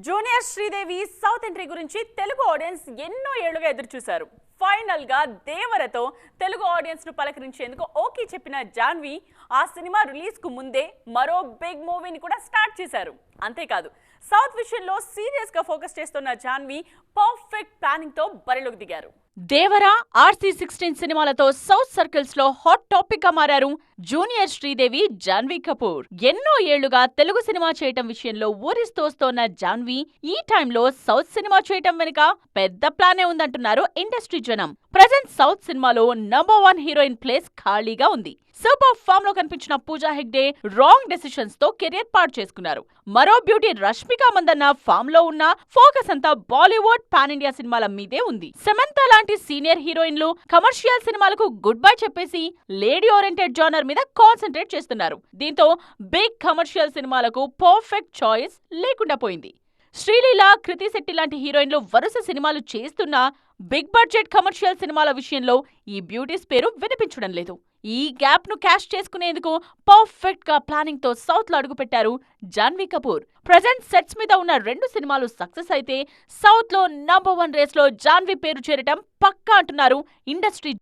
Junior Sridevi south entry గురించి Telugu audience ఎన్నో ఏళ్లుగా ఎదురు చూశారు. ఫైనల్ గా దేవరతో తెలుగు ఆడియన్స్ ను పలకరించేందుకు ఓకే చెప్పిన జాన్వి ఆ సినిమా రిలీజ్ కు ముందే మరో బిగ్ మూవీని కూడా స్టార్ట్ చేశారు. అంతేకాదు సౌత్ విషయంలో సీరియస్ గా ఫోకస్ చేస్తున్న జాన్వి పర్ఫెక్ట్ ప్లానింగ్ తో బరిలోకి దిగారు. దేవరా RC16 సినిమాలతో సౌత్ సర్కిల్స్ లో హాట్ టాపిక్ గా మారారు జూనియర్ శ్రీదేవి జాన్వీ కపూర్. ఎన్నో ఏళ్లుగా తెలుగు సినిమా చేయటం విషయంలో ఊరిస్తోస్తోన్న జాన్వీ ఈ టైంలో సౌత్ సినిమా చేయటం వెనుక పెద్ద ప్లానే ఉందంటున్నారు ఇండస్ట్రీ జనం. ప్రజెంట్ సౌత్ సినిమాలో నంబర్ 1 హీరోయిన్ ప్లేస్ ఖాళీగా ఉంది. సూపర్ ఫామ్ లో కనిపించిన పూజా హెగ్డే రాంగ్ డెసిషన్స్ తో కెరియర్ పాడు చేసుకున్నారు. మరో బ్యూటీ రష్మిక మందన్న ఫామ్ లో ఉన్న ఫోకస్ అంతా బాలీవుడ్ పాన్ ఇండియా సినిమాల మీదే ఉంది. సమంత లాంటి సీనియర్ హీరోయిన్లు కమర్షియల్ సినిమాలకు గుడ్ బై చెప్పేసి లేడీ ఓరియంటెడ్ జానర్ మీద కాన్సన్ట్రేట్ చేస్తున్నారు. దీంతో బిగ్ కమర్షియల్ సినిమాలకు పర్ఫెక్ట్ చాయిస్ లేకుండా పోయింది. శ్రీలీల, కృతి శెట్టి లాంటి హీరోయిన్లు వరుస సినిమాలు చేస్తున్నా బిగ్ బడ్జెట్ కమర్షియల్ సినిమాల విషయంలో ఈ బ్యూటీస్ పేరు వినిపించడం లేదు. ఈ గ్యాప్ ను క్యాష్ చేసుకునేందుకు పర్ఫెక్ట్ గా ప్లానింగ్ తో సౌత్ లో అడుగుపెట్టారు జాన్వీ కపూర్. ప్రజెంట్ సెట్స్ మీద ఉన్న 2 సినిమాలు సక్సెస్ అయితే సౌత్ లో నంబర్ 1 రేస్ లో జాన్వీ పేరు చేరటం పక్కా అంటున్నారు ఇండస్ట్రీ